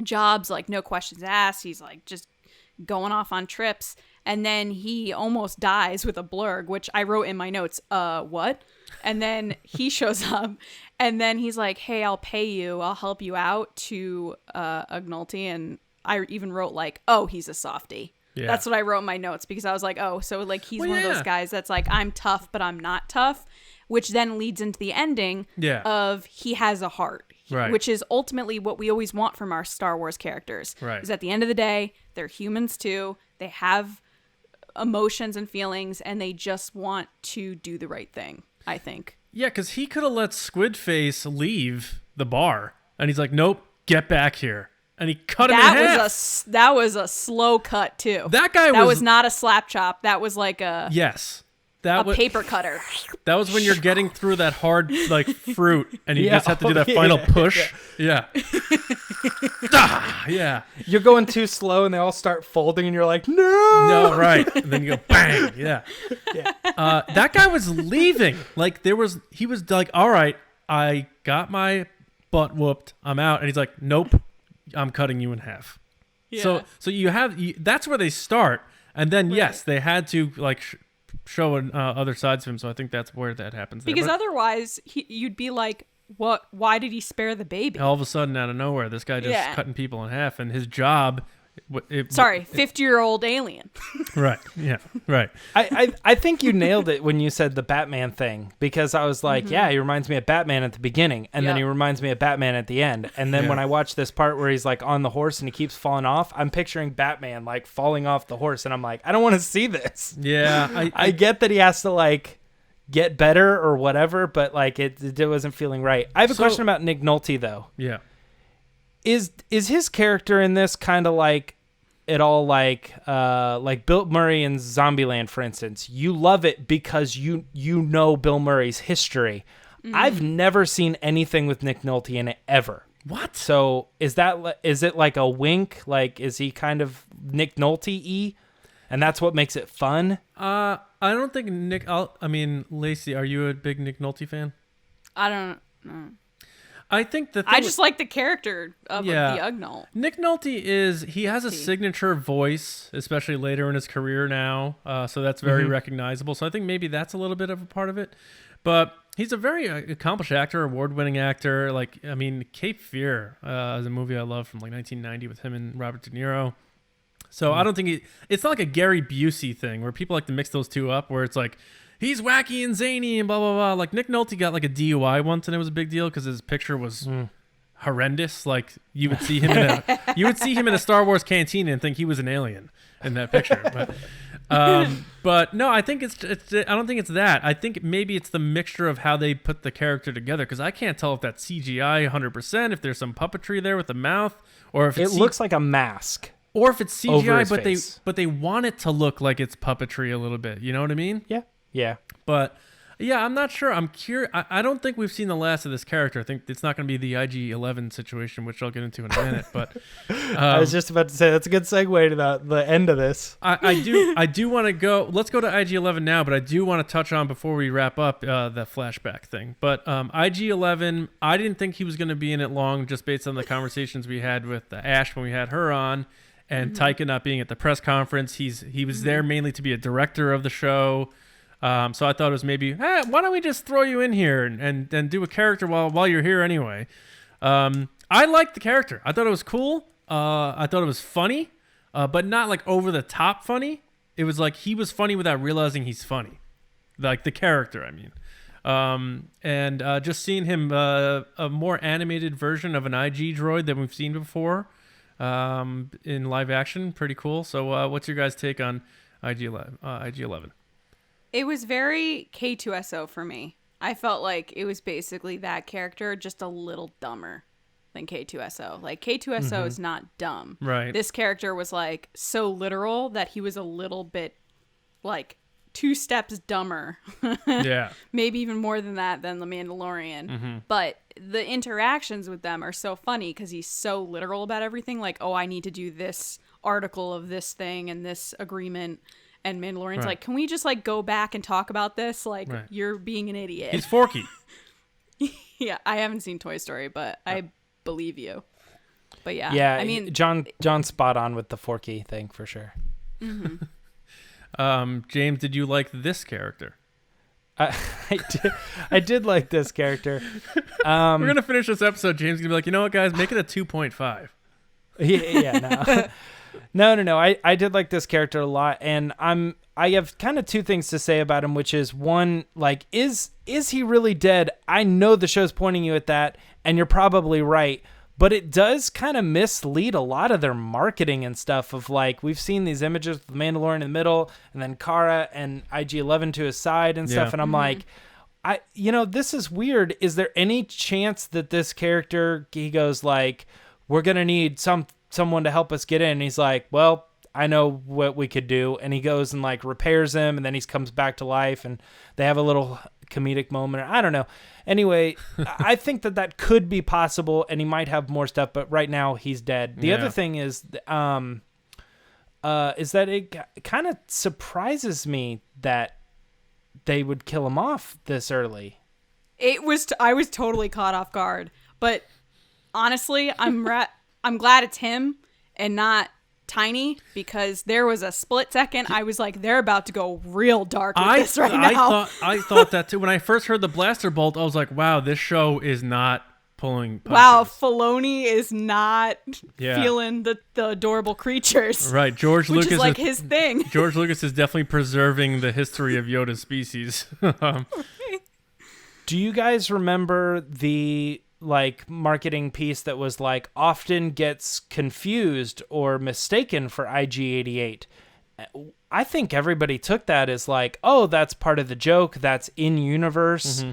jobs, like no questions asked. He's like just going off on trips. And then he almost dies with a blurg, which I wrote in my notes, what? And then he shows up, and then he's like, hey, I'll pay you. I'll help you out to Ognolte. And I even wrote like, oh, he's a softie. Yeah. That's what I wrote in my notes because I was like, oh, so like he's one of those guys that's like, I'm tough, but I'm not tough, which then leads into the ending of he has a heart. Right. Which is ultimately what we always want from our Star Wars characters. Right. Is at the end of the day, they're humans too. They have emotions and feelings, and they just want to do the right thing, I think. Yeah, because he could have let Squidface leave the bar, and he's like, nope, get back here. And he cut him in half. That was a slow cut, too. That was not a slap chop. That was like a... Yes. Paper cutter. That was when you're getting through that hard like fruit, and you just have to do that final push. Yeah. Yeah. You're going too slow, and they all start folding, and you're like, no. No, right. And then you go bang. Yeah. That guy was leaving. Like he was like, all right, I got my butt whooped. I'm out, and he's like, nope, I'm cutting you in half. So you have that's where they start, and then yes, they had to like show other sides of him. So I think that's where that happens. Because otherwise, you'd be like, "What? Why did he spare the baby?" All of a sudden, out of nowhere, this guy just cutting people in half, and his job. 50-year-old alien. Right. Yeah. Right. I think you nailed it when you said the Batman thing, because I was like, yeah, he reminds me of Batman at the beginning, and then he reminds me of Batman at the end. And then when I watch this part where he's like on the horse and he keeps falling off, I'm picturing Batman like falling off the horse, and I'm like, I don't want to see this. Yeah. I get that he has to like get better or whatever, but like it wasn't feeling right. I have a question about Nick Nolte though. Yeah. Is his character in this kind of like like Bill Murray in Zombieland, for instance? You love it because you know Bill Murray's history. I've never seen anything with Nick Nolte in it ever. What? So is it like a wink? Like, is he kind of Nick Nolte-y? And that's what makes it fun? I don't think Lacey, are you a big Nick Nolte fan? I don't know. I think I just like the character of the Ugnaught. Nick Nolte he has a signature voice, especially later in his career now. So that's very recognizable. So I think maybe that's a little bit of a part of it. But he's a very accomplished actor, award-winning actor. Cape Fear is a movie I love from like 1990 with him and Robert De Niro. So I don't think it's not like a Gary Busey thing where people like to mix those two up, where it's like, he's wacky and zany and blah, blah, blah. Like Nick Nolte got like a DUI once, and it was a big deal because his picture was horrendous. Like you would see him in a Star Wars canteen and think he was an alien in that picture. But no, I think I don't think it's that. I think maybe it's the mixture of how they put the character together, because I can't tell if that's CGI 100%, if there's some puppetry there with the mouth, or if it looks like a mask. Or if it's CGI, but they want it to look like it's puppetry a little bit. You know what I mean? Yeah. Yeah. But yeah, I'm not sure. I'm curious. I don't think we've seen the last of this character. I think it's not going to be the IG-11 situation, which I'll get into in a minute. But I was just about to say that's a good segue to the end of this. I do want to go. Let's go to IG-11 now. But I do want to touch on, before we wrap up, the flashback thing. But IG-11, I didn't think he was going to be in it long, just based on the conversations we had with Ash when we had her on. And Taika not being at the press conference. He was there mainly to be a director of the show. So I thought it was maybe, why don't we just throw you in here and do a character while you're here anyway. I liked the character. I thought it was cool. I thought it was funny, but not like over the top funny. It was like he was funny without realizing he's funny. Like the character, I mean. And just seeing him a more animated version of an IG droid than we've seen before in live action, pretty cool. So what's your guys' take on IG-11? It was very K2SO for me. I felt like it was basically that character, just a little dumber than K2SO. Like K2SO is not dumb. Right. This character was like so literal that he was a little bit like 2 steps dumber. Yeah. Maybe even more than that than the Mandalorian. But the interactions with them are so funny because he's so literal about everything. Like, oh, I need to do this article of this thing and this agreement. And Mandalorian's like, can we just like go back and talk about this? Like, you're being an idiot. He's Forky. Yeah, I haven't seen Toy Story, but I believe you. But yeah, yeah. I mean, John's spot on with the Forky thing for sure. James, did you like this character? I did like this character. We're gonna finish this episode. James is gonna be like, you know what, guys, make it a 2.5. Yeah, no. I did like this character a lot, and I have kind of 2 things to say about him, which is one, like, is he really dead? I know the show's pointing you at that, and you're probably right, but it does kind of mislead a lot of their marketing and stuff of like, we've seen these images with the Mandalorian in the middle, and then Cara and IG-11 to his side and stuff, and I'm like, this is weird. Is there any chance that this character, he goes like, we're gonna need someone to help us get in? And he's like, well, I know what we could do. And he goes and like repairs him, and then he comes back to life, and they have a little comedic moment. I don't know. Anyway, I think that could be possible, and he might have more stuff, but right now he's dead. The other thing is that it kind of surprises me that they would kill him off this early. I was totally caught off guard, but honestly, I'm glad it's him and not Tiny, because there was a split second I was like, they're about to go real dark with this right now. I thought that too. When I first heard the blaster bolt, I was like, wow, this show is not pulling punches. Wow, Filoni is not feeling the adorable creatures. Right, George which Lucas is like his thing. George Lucas is definitely preserving the history of Yoda's species. Do you guys remember the marketing piece that was like often gets confused or mistaken for IG-88? I think everybody took that as like, oh, that's part of the joke, that's in universe,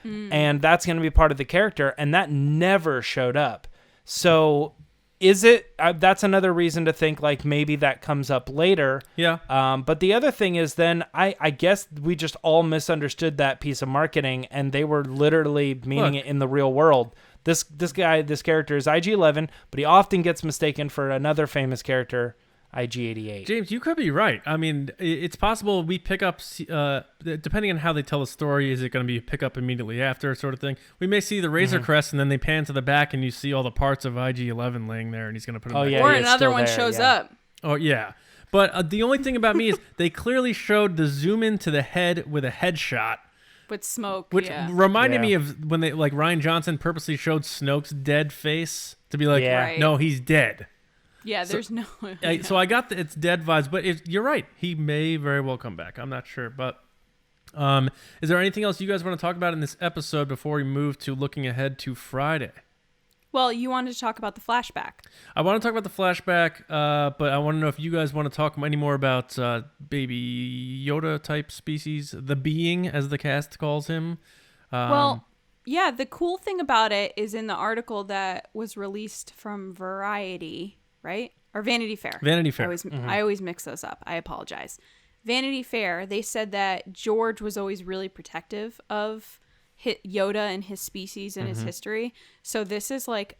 and that's going to be part of the character, and that never showed up. So is it that's another reason to think like maybe that comes up later. Yeah. But the other thing is then I guess we just all misunderstood that piece of marketing, and they were literally meaning it in the real world. This character is IG-11, but he often gets mistaken for another famous character, IG-88. James, you could be right. I mean, it's possible we pick up, depending on how they tell the story, is it going to be pick up immediately after sort of thing? We may see the Razor Crest, and then they pan to the back, and you see all the parts of IG-11 laying there, and he's going to put them back. Or another one shows up. Oh, yeah. But the only thing about me is they clearly showed the zoom in to the head with a headshot. With smoke, which reminded me of when they Rian Johnson purposely showed Snoke's dead face to be like, no, he's dead. Yeah, there's no. So I got it's dead vibes, but you're right. He may very well come back. I'm not sure, but is there anything else you guys want to talk about in this episode before we move to looking ahead to Friday? Well, you wanted to talk about the flashback. I want to talk about the flashback, but I want to know if you guys want to talk any more about Baby Yoda type species, the being, as the cast calls him. Well, yeah, the cool thing about it is in the article that was released from Variety, right? Or Vanity Fair. Vanity Fair. I always mix those up. I apologize. Vanity Fair, they said that George was always really protective of Yoda and his species and his history. So this is like,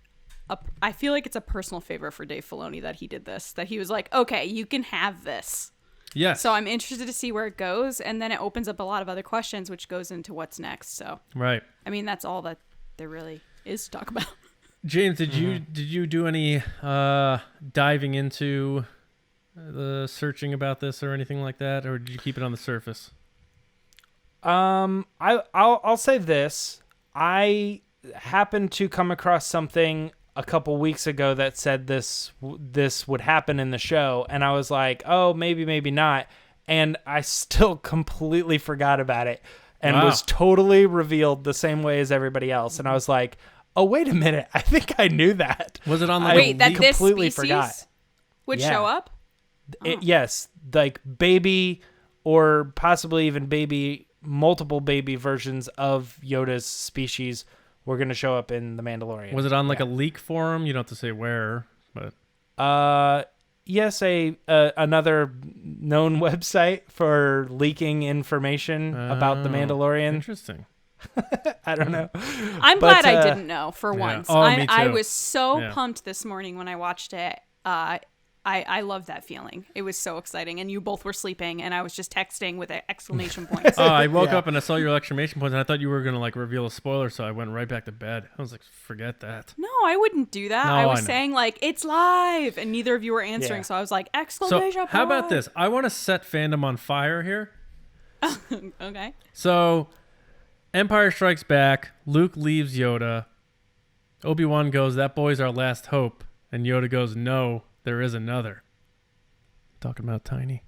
I feel like it's a personal favor for Dave Filoni that he did this. That he was like, okay, you can have this. Yes. So I'm interested to see where it goes. And then it opens up a lot of other questions, which goes into what's next. So, right. I mean, that's all that there really is to talk about. James, did you do any diving into the searching about this or anything like that, or did you keep it on the surface? I'll say this. I happened to come across something a couple weeks ago that said this would happen in the show, and I was like, oh, maybe not, and I still completely forgot about it, and was totally revealed the same way as everybody else, and I was like, oh, wait a minute, I think I knew that. Was it on the that this completely species forgot. would show up? Yes, like baby, or possibly even multiple baby versions of Yoda's species were going to show up in The Mandalorian. Was it on a leak forum? You don't have to say where, but yes, another known website for leaking information about The Mandalorian. Interesting. I don't know. I'm glad I didn't know for once. Oh, me too. I was so pumped this morning when I watched it. I loved that feeling. It was so exciting. And you both were sleeping, and I was just texting with exclamation points. I woke up and I saw your exclamation points, and I thought you were going to reveal a spoiler, so I went right back to bed. I was like, forget that. No, I wouldn't do that. No, I was saying, it's live, and neither of you were answering, so I was like, exclamation point. How about this? I want to set fandom on fire here. Okay. So, Empire Strikes Back, Luke leaves Yoda. Obi-Wan goes, that boy's our last hope. And Yoda goes, no, there is another. Talking about Tiny.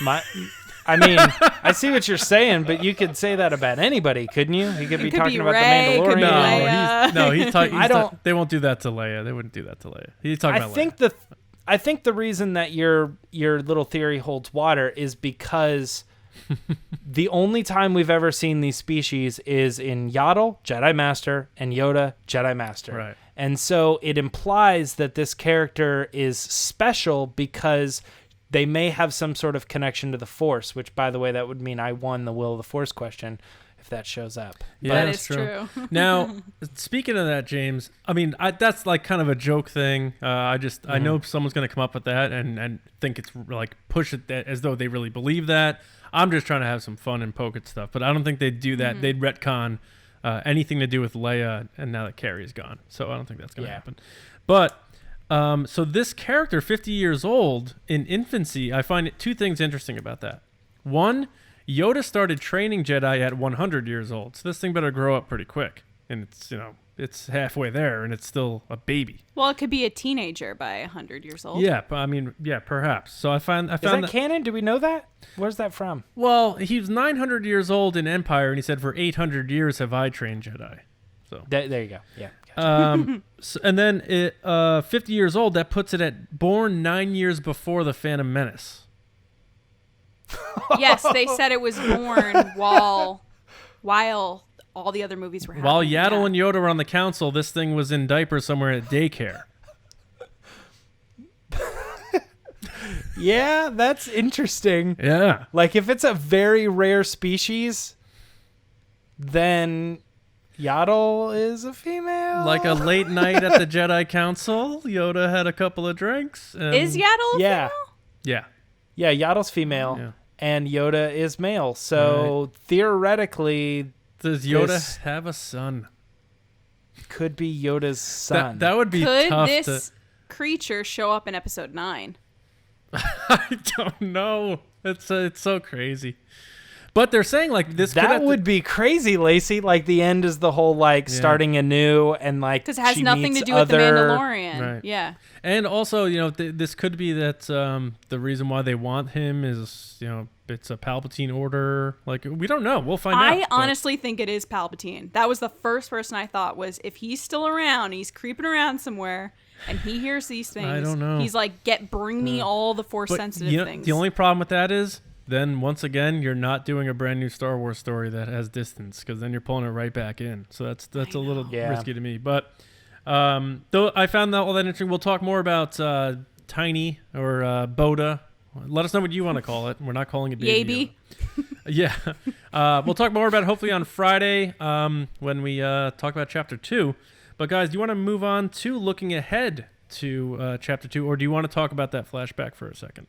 I see what you're saying, but you could say that about anybody, couldn't you? You could be talking about Ray, The Mandalorian. He's talking. They won't do that to Leia. They wouldn't do that to Leia. He's talking about Leia. I think the reason that your little theory holds water is because the only time we've ever seen these species is in Yaddle, Jedi Master, and Yoda, Jedi Master. Right. And so it implies that this character is special because they may have some sort of connection to the Force, which, by the way, that would mean I won the Will of the Force question if that shows up. Yeah, that that's is true. Now, speaking of that, James, I mean, that's kind of a joke thing. I know someone's going to come up with that and think it's push it as though they really believe that. I'm just trying to have some fun and poke at stuff, but I don't think they'd do that. Mm-hmm. They'd retcon anything to do with Leia, and now that Carrie's gone, so I don't think that's going to happen. But So this character, 50 years old, in infancy, I find two things interesting about that. One, Yoda started training Jedi at 100 years old, so this thing better grow up pretty quick. And it's, it's halfway there, and it's still a baby. Well, it could be a teenager by 100 years old. Yeah, but I mean, yeah, perhaps. So I found Is that canon? Do we know that? Where's that from? Well, he was 900 years old in Empire, and he said, for 800 years have I trained Jedi. So there you go. Yeah. Gotcha. And then 50 years old, that puts it at born 9 years before the Phantom Menace. Yes, they said it was born while all the other movies were happening. While Yaddle and Yoda were on the council, this thing was in diapers somewhere at daycare. Yeah, that's interesting. Yeah. Like, if it's a very rare species, then Yaddle is a female. Like a late night at the Jedi Council, Yoda had a couple of drinks. And Is Yaddle female? Yeah. Yeah, Yaddle's female, Yeah. and Yoda is male. So theoretically, does Yoda have a son? Could be Yoda's son. That would be Could tough this creature show up in episode 9? I don't know. It's so crazy. But they're saying like this. That would be crazy, Lacey. Like the end is the whole starting anew and like because it has she nothing meets to do with the other- Mandalorian. Right. Yeah. And also, this could be that the reason why they want him is, it's a Palpatine order. Like, we don't know. We'll find out. I honestly think it is Palpatine. That was the first person I thought was if he's still around, he's creeping around somewhere, and he hears these things. I don't know. He's like, bring me all the Force sensitive things. The only problem with that is, then once again, you're not doing a brand new Star Wars story that has distance, because then you're pulling it right back in. So that's a little risky to me. But though I found that all that interesting. We'll talk more about Tiny or Boda. Let us know what you want to call it. We're not calling it Baby. Yeah. We'll talk more about it hopefully on Friday when we talk about Chapter 2. But guys, do you want to move on to looking ahead to Chapter 2, or do you want to talk about that flashback for a second?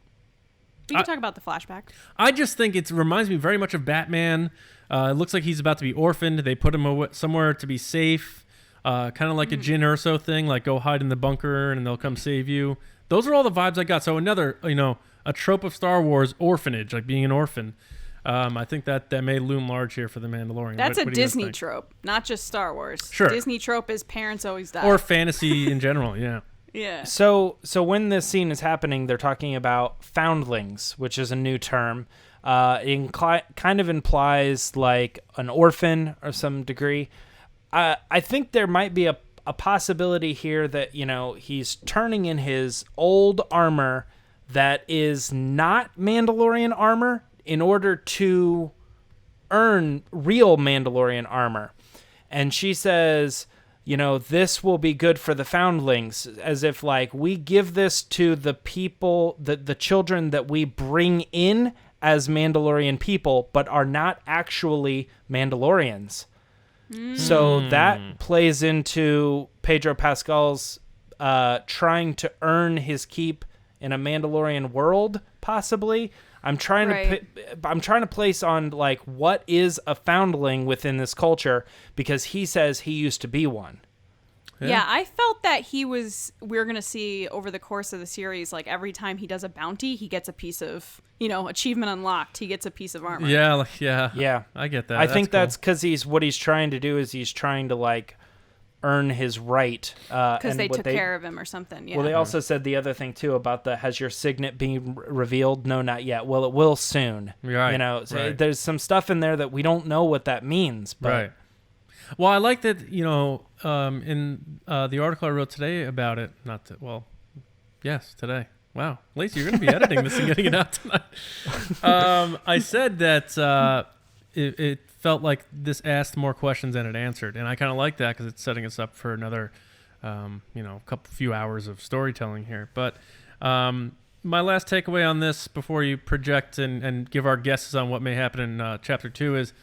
We can talk about the flashback. I just think it reminds me very much of Batman. It looks like he's about to be orphaned. They put him somewhere to be safe, kind of like a Jyn Erso thing, like go hide in the bunker and they'll come save you. Those are all the vibes I got. So another, a trope of Star Wars, orphanage, like being an orphan. I think that may loom large here for the Mandalorian. That's a Disney trope, not just Star Wars. Sure. Disney trope is parents always die. Or fantasy in general, yeah. Yeah. So when this scene is happening, they're talking about foundlings, which is a new term. Kind of implies like an orphan or some degree. I think there might be a possibility here that, he's turning in his old armor that is not Mandalorian armor in order to earn real Mandalorian armor. And she says, this will be good for the foundlings, as if like we give this to the people, the children that we bring in as Mandalorian people, but are not actually Mandalorians. So that plays into Pedro Pascal's trying to earn his keep in a Mandalorian world, possibly. I'm trying to place on like what is a foundling within this culture, because he says he used to be one. Yeah, I felt that we're going to see over the course of the series, like every time he does a bounty, he gets a piece of, achievement unlocked. He gets a piece of armor. Yeah. Yeah. I get that. I think that's because what he's trying to do is he's trying to like earn his right. Because they took care of him or something. Yeah. Well, they also said the other thing too about has your signet been revealed? No, not yet. Well, it will soon. Right. So there's some stuff in there that we don't know what that means. But right. Well, I like that, in the article I wrote today about it, yes, today. Wow. Lacey, you're going to be editing this and getting it out tonight. I said that it felt like this asked more questions than it answered. And I kind of like that because it's setting us up for another, few hours of storytelling here. But my last takeaway on this before you project and give our guesses on what may happen in Chapter 2 is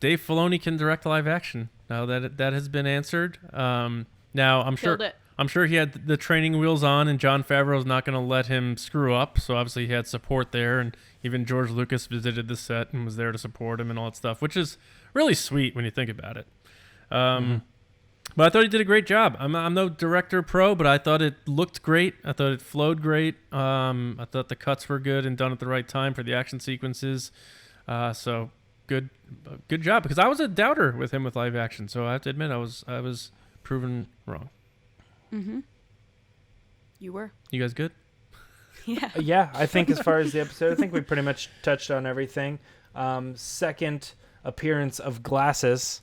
Dave Filoni can direct live action. Now that has been answered. Now I'm sure he had the training wheels on, and Jon Favreau's not going to let him screw up. So obviously he had support there, and even George Lucas visited the set and was there to support him and all that stuff, which is really sweet when you think about it. But I thought he did a great job. I'm no director pro, but I thought it looked great. I thought it flowed great. I thought the cuts were good and done at the right time for the action sequences. So good job. Because I was a doubter with him with live action, so I have to admit I was proven wrong. Mm-hmm. You were. You guys good? Yeah. Yeah, I think as far as the episode, I think we pretty much touched on everything. Second appearance of Glasses.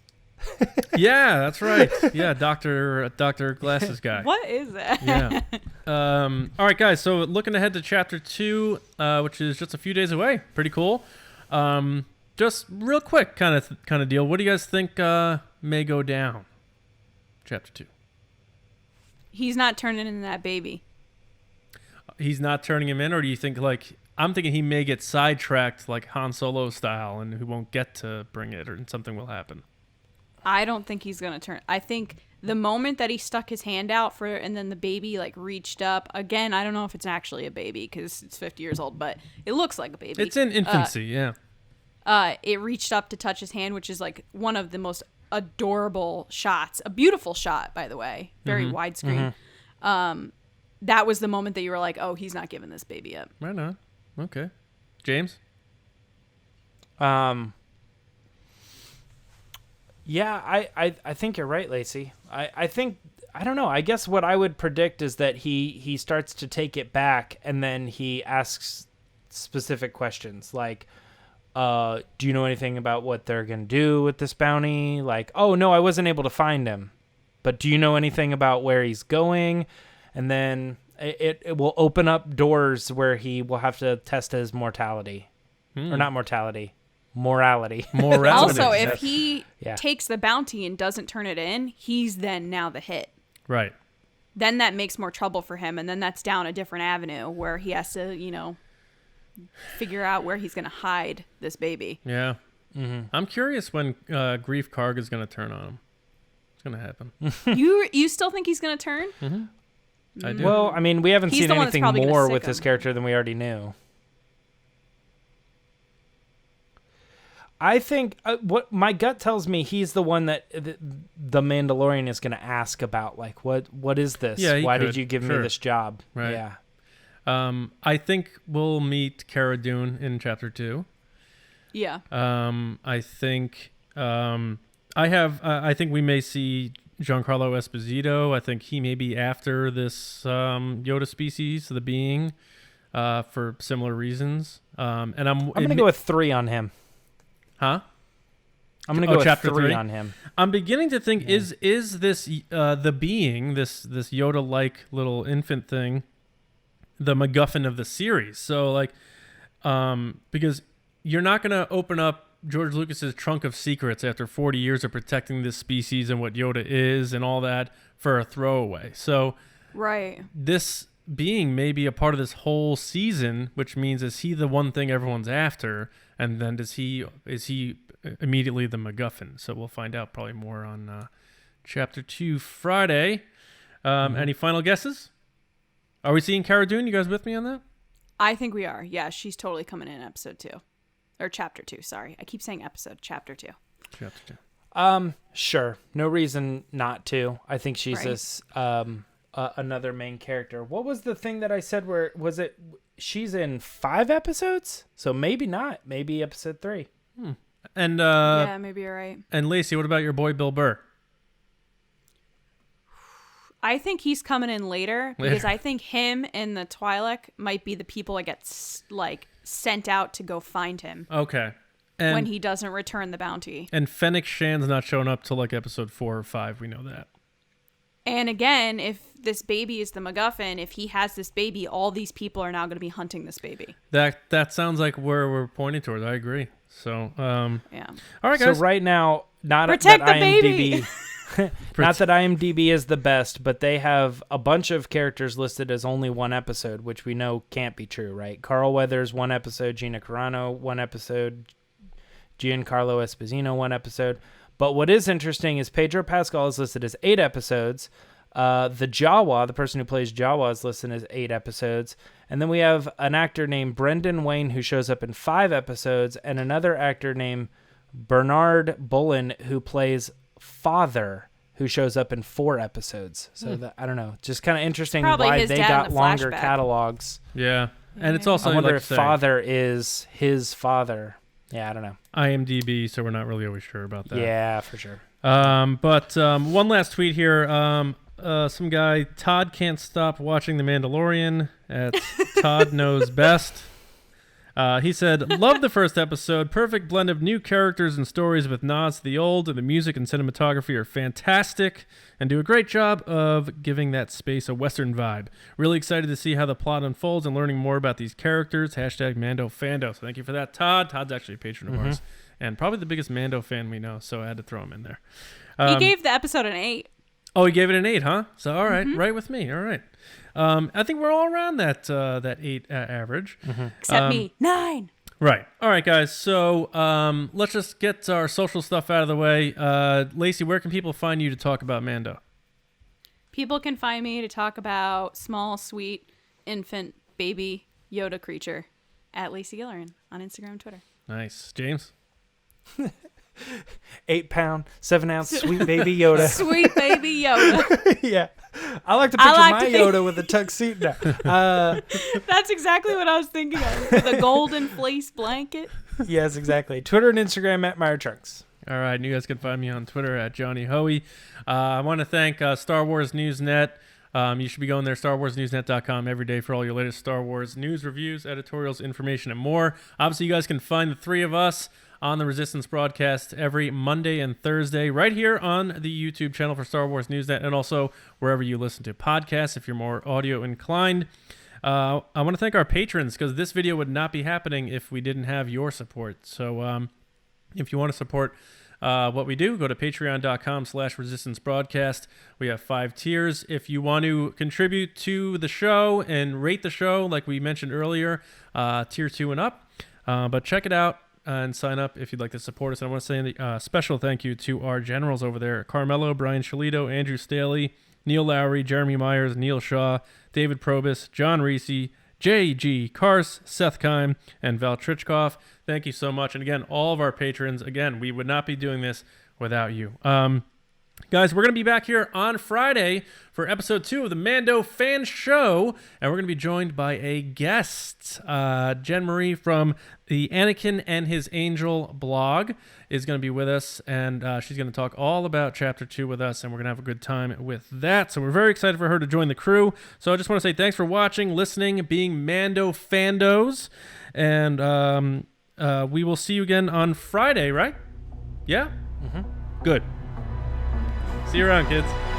Yeah, that's right. Yeah, Dr. Glasses guy. What is that? Yeah. All right, guys. So looking ahead to Chapter 2, which is just a few days away. Pretty cool. Just real quick kind of deal. What do you guys think may go down? Chapter 2. He's not turning into that baby. He's not turning him in, or do you think I'm thinking he may get sidetracked like Han Solo style, and he won't get to bring it, or something will happen. I don't think he's going to turn. I think the moment that he stuck his hand out and then the baby reached up, again, I don't know if it's actually a baby because it's 50 years old, but it looks like a baby. It's in infancy, yeah. It reached up to touch his hand, which is one of the most adorable shots. A beautiful shot, by the way. Very widescreen. Mm-hmm. That was the moment that you were like, oh, he's not giving this baby up. Right on. Okay. James? Yeah, I think you're right, Lacey. I think, I don't know. I guess what I would predict is that he starts to take it back and then he asks specific questions like, do you know anything about what they're going to do with this bounty? Like, oh, no, I wasn't able to find him. But do you know anything about where he's going? And then it will open up doors where he will have to test his mortality. Or not mortality. Morality. Also, if he takes the bounty and doesn't turn it in, he's then now the hit. Right. Then that makes more trouble for him, and then that's down a different avenue where he has to, figure out where he's going to hide this baby. Yeah. Mm-hmm. I'm curious when Grief Karg is going to turn on him. It's going to happen. You still think he's going to turn? Mm-hmm. I do. Well, I mean, we haven't seen anything more with this him. character than we already knew. I think what my gut tells me he's the one that the Mandalorian is going to ask about. Like, what is this? Yeah, why did you give me this job? Right. Yeah. I think we'll meet Cara Dune in Chapter 2. Yeah. I think I think we may see Giancarlo Esposito. I think he may be after this Yoda species, the being, for similar reasons. And I'm going to go with 3 on him. Huh? I'm going to go with Chapter 3 on him. I'm beginning to think, is this the being, this Yoda-like little infant thing, the MacGuffin of the series? So, because you're not going to open up George Lucas's trunk of secrets after 40 years of protecting this species and what Yoda is and all that for a throwaway. So, right. This being may be a part of this whole season, which means is he the one thing everyone's after, and then is he immediately the MacGuffin? So we'll find out probably more on Chapter 2 Friday. Any final guesses? Are we seeing Cara Dune? You guys with me on that? I think we are. Yeah, she's totally coming in episode 2. Or Chapter 2, sorry. I keep saying episode. Chapter 2. Chapter 2. Sure. No reason not to. I think she's this another main character. What was the thing that I said was it she's in 5 episodes? So maybe not. Maybe episode 3. And yeah, maybe you're right. And Lacey, what about your boy Bill Burr? I think he's coming in later because I think him and the Twi'lek might be the people that get sent out to go find him. Okay. When he doesn't return the bounty. And Fennec Shan's not showing up till episode 4 or 5. We know that. And again, if this baby is the MacGuffin, if he has this baby, all these people are now going to be hunting this baby. That sounds like where we're pointing towards. I agree. So, yeah. All right, guys. So right now, Protect the baby. Not that IMDb is the best, but they have a bunch of characters listed as only 1 episode, which we know can't be true, right? Carl Weathers, 1 episode. Gina Carano, 1 episode. Giancarlo Esposito, 1 episode. But what is interesting is Pedro Pascal is listed as 8 episodes. The Jawa, the person who plays Jawa, is listed as 8 episodes. And then we have an actor named Brendan Wayne who shows up in 5 episodes, and another actor named Bernard Bullen who plays Father, who shows up in 4 episodes. So that, I don't know, just kind of interesting Probably why his they dad got in the longer flashback. catalogs. Yeah. And it's also, I wonder like if you say, father is his father. Yeah, I don't know. IMDb, so we're not really always sure about that. Yeah, for sure. But one last tweet here. Some guy, Todd can't stop watching The Mandalorian at Todd Knows Best. He said, love the first episode. Perfect blend of new characters and stories with nods to the old, and the music and cinematography are fantastic and do a great job of giving that space a Western vibe. Really excited to see how the plot unfolds and learning more about these characters. Hashtag Mando Fando. So thank you for that, Todd. Todd's actually a patron of ours and probably the biggest Mando fan we know, so I had to throw him in there. He gave the episode an 8. Oh, he gave it an 8, huh? So, all right, right with me. All right. I think we're all around that 8 average. Except me. 9. Right. All right, guys. So let's just get our social stuff out of the way. Lacey, where can people find you to talk about Mando? People can find me to talk about small, sweet, infant, baby Yoda creature at Lacey Gilleran on Instagram and Twitter. Nice. James? 8-pound, 7-ounce sweet baby Yoda. Sweet baby Yoda. Yeah. I like to picture my Yoda with a tuxedo. That's exactly what I was thinking of. With a golden fleece blanket. Yes, exactly. Twitter and Instagram at MyerTrunks. All right. And you guys can find me on Twitter at Johnny Hoey. I want to thank Star Wars News Net. You should be going there, StarWarsNewsNet.com, every day for all your latest Star Wars news, reviews, editorials, information, and more. Obviously, you guys can find the 3 of us on the Resistance broadcast every Monday and Thursday right here on the YouTube channel for Star Wars Newsnet, and also wherever you listen to podcasts if you're more audio inclined. I want to thank our patrons, because this video would not be happening if we didn't have your support. So if you want to support what we do, go to patreon.com/resistance broadcast. We have 5 tiers. If you want to contribute to the show and rate the show, like we mentioned earlier, tier 2 and up. But check it out and sign up if you'd like to support us. And I want to say a special thank you to our generals over there: Carmelo, Brian Shalito, Andrew Staley, Neil Lowry, Jeremy Myers, Neil Shaw, David Probus, John Reese, J.G. Kars, Seth Kime, and Val Trichkoff. Thank you so much. And again, all of our patrons, again, we would not be doing this without you. Guys, we're going to be back here on Friday for episode 2 of the Mando Fan Show, and we're going to be joined by a guest. Jen Marie from the Anakin and His Angel blog is going to be with us, and she's going to talk all about Chapter 2 with us, and we're going to have a good time with that. So we're very excited for her to join the crew. So I just want to say thanks for watching, listening, being Mando Fandos, and we will see you again on Friday, right? Yeah? Good. See you around, kids.